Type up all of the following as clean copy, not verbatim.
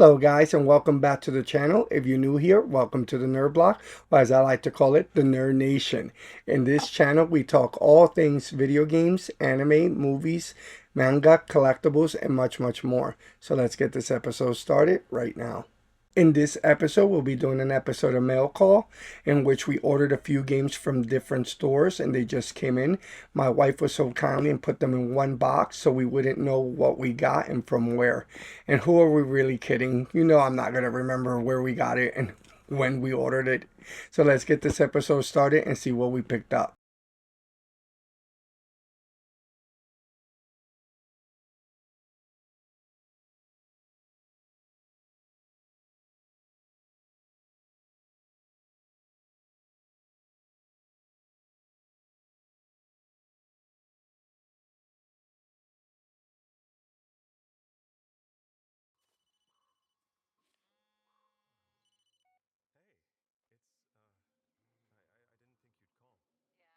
Hello guys and welcome back to the channel. If you're new here, welcome to the Nerd Block, or as I like to call it, the Nerd Nation. In this channel, we talk all things video games, anime, movies, manga, collectibles, and much, much more. So let's get this episode started right now. In this episode, we'll be doing an episode of Mail Call in which we ordered a few games from different stores and they just came in. My wife was so kindly and put them in one box so we wouldn't know what we got and from where. And who are we really kidding? You know, I'm not going to remember where we got it and when we ordered it. So let's get this episode started and see what we picked up. Hey, it's I didn't think you'd call.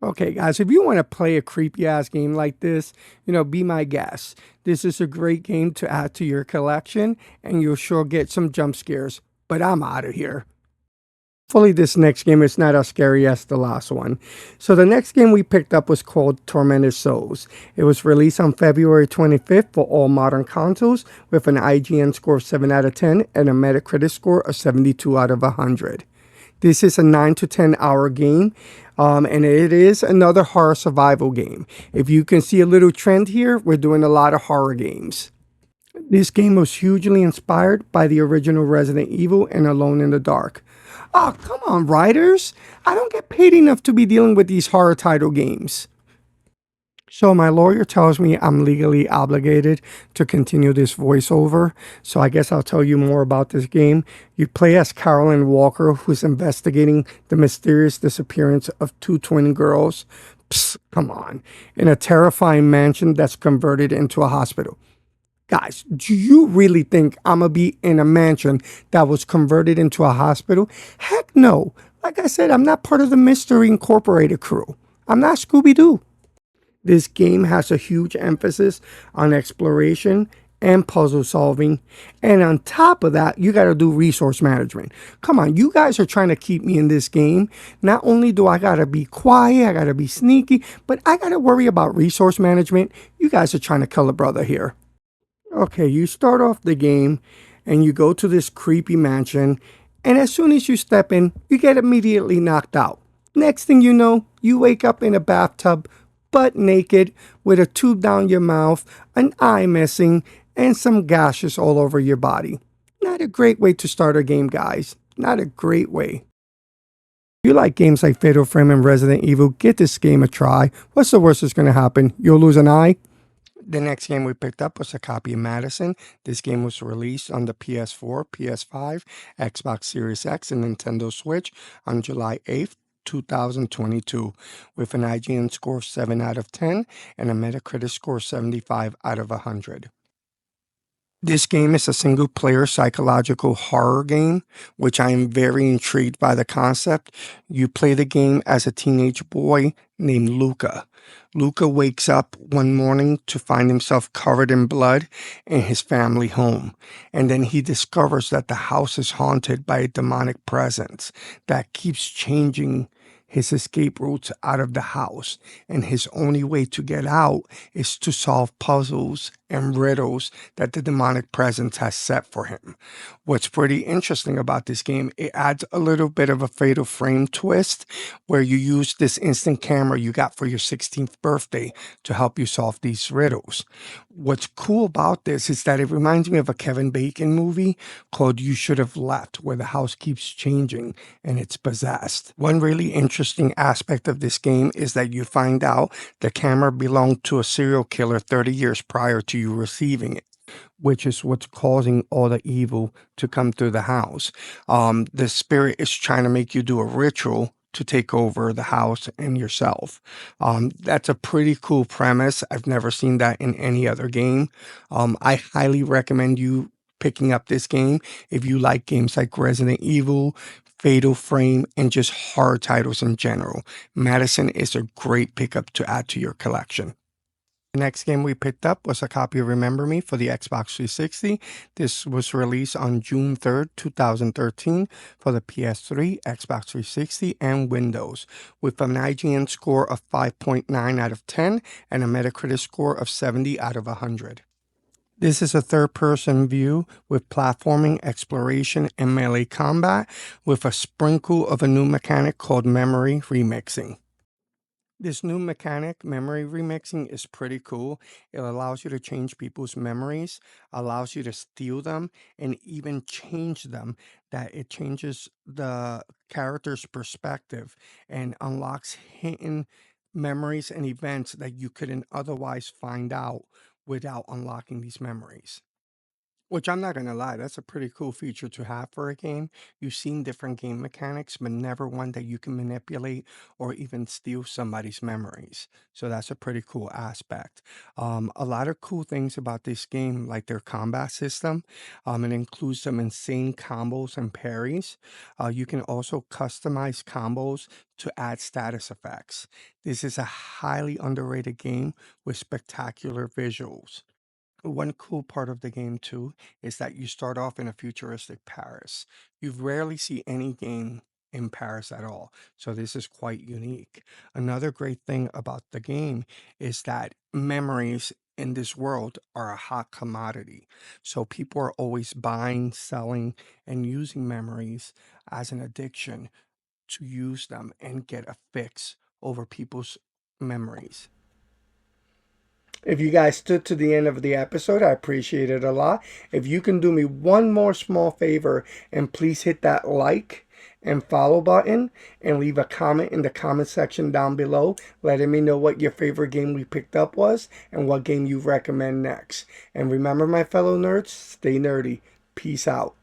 Okay, guys, if you want to play a creepy ass game like this, be my guest. This is a great game to add to your collection, and you'll sure get some jump scares. But I'm out of here. Hopefully, this next game is not as scary as the last one. So, the next game we picked up was called Tormented Souls. It was released on February 25th for all modern consoles with an IGN score of 7 out of 10 and a Metacritic score of 72 out of 100. This is a 9 to 10 hour game, and it is another horror survival game. If you can see a little trend here, we're doing a lot of horror games. This game was hugely inspired by the original Resident Evil and Alone in the Dark. Oh, come on, writers. I don't get paid enough to be dealing with these horror title games. So my lawyer tells me I'm legally obligated to continue this voiceover. So I guess I'll tell you more about this game. You play as Carolyn Walker, who's investigating the mysterious disappearance of two twin girls. Psst, come on. In a terrifying mansion that's converted into a hospital. Guys, do you really think I'm going to be in a mansion that was converted into a hospital? Heck no. Like I said, I'm not part of the Mystery Incorporated crew. I'm not Scooby-Doo. This game has a huge emphasis on exploration and puzzle solving. And on top of that, you got to do resource management. Come on, you guys are trying to keep me in this game. Not only do I got to be quiet, I got to be sneaky, but I got to worry about resource management. You guys are trying to kill a brother here. Okay, you start off the game and you go to this creepy mansion, and as soon as you step in, you get immediately knocked out. Next thing you know, you wake up in a bathtub, butt naked, with a tube down your mouth, an eye missing, and some gashes all over your body. Not a great way to start a game, guys. Not a great way. If you like games like Fatal Frame and Resident Evil, give this game a try. What's the worst that's going to happen? You'll lose an eye? The next game we picked up was a copy of Madison. This game was released on the PS4, PS5, Xbox Series X, and Nintendo Switch on July 8th, 2022, with an IGN score of 7 out of 10 and a Metacritic score of 75 out of 100. This game is a single player psychological horror game, which I am very intrigued by the concept. You play the game as a teenage boy named Luca. Luca wakes up one morning to find himself covered in blood in his family home. And then he discovers that the house is haunted by a demonic presence that keeps changing his escape routes out of the house. And his only way to get out is to solve puzzles and riddles that the demonic presence has set for him. What's pretty interesting about this game, it adds a little bit of a Fatal Frame twist where you use this instant camera you got for your 16th birthday to help you solve these riddles. What's cool about this is that it reminds me of a Kevin Bacon movie called You Should Have Left, where the house keeps changing and it's possessed. One really interesting aspect of this game is that you find out the camera belonged to a serial killer 30 years prior to you receiving it, which is what's causing all the evil to come through the house. The spirit is trying to make you do a ritual to take over the house and yourself. That's a pretty cool premise. I've never seen that in any other game. I highly recommend you picking up this game if you like games like Resident Evil, Fatal Frame, and just horror titles in general. Madison is a great pickup to add to your collection. The next game we picked up was a copy of Remember Me for the Xbox 360. This was released on June 3rd, 2013 for the PS3, Xbox 360, and Windows, with an IGN score of 5.9 out of 10 and a Metacritic score of 70 out of 100. This is a third-person view with platforming, exploration, and melee combat, with a sprinkle of a new mechanic called memory remixing. This new mechanic, memory remixing, is pretty cool. It allows you to change people's memories, allows you to steal them, and even change them, that it changes the character's perspective and unlocks hidden memories and events that you couldn't otherwise find out without unlocking these memories. Which I'm not gonna lie, that's a pretty cool feature to have for a game. You've seen different game mechanics, but never one that you can manipulate or even steal somebody's memories. So that's a pretty cool aspect. A lot of cool things about this game, like their combat system. It includes some insane combos and parries. You can also customize combos to add status effects. This is a highly underrated game with spectacular visuals. One cool part of the game too is that you start off in a futuristic Paris. You rarely see any game in Paris at all, so this is quite unique. Another great thing about the game is that memories in this world are a hot commodity. So people are always buying, selling, and using memories as an addiction to use them and get a fix over people's memories. If you guys stood to the end of the episode, I appreciate it a lot. If you can do me one more small favor and please hit that like and follow button and leave a comment in the comment section down below letting me know what your favorite game we picked up was and what game you recommend next. And remember, my fellow nerds, stay nerdy. Peace out.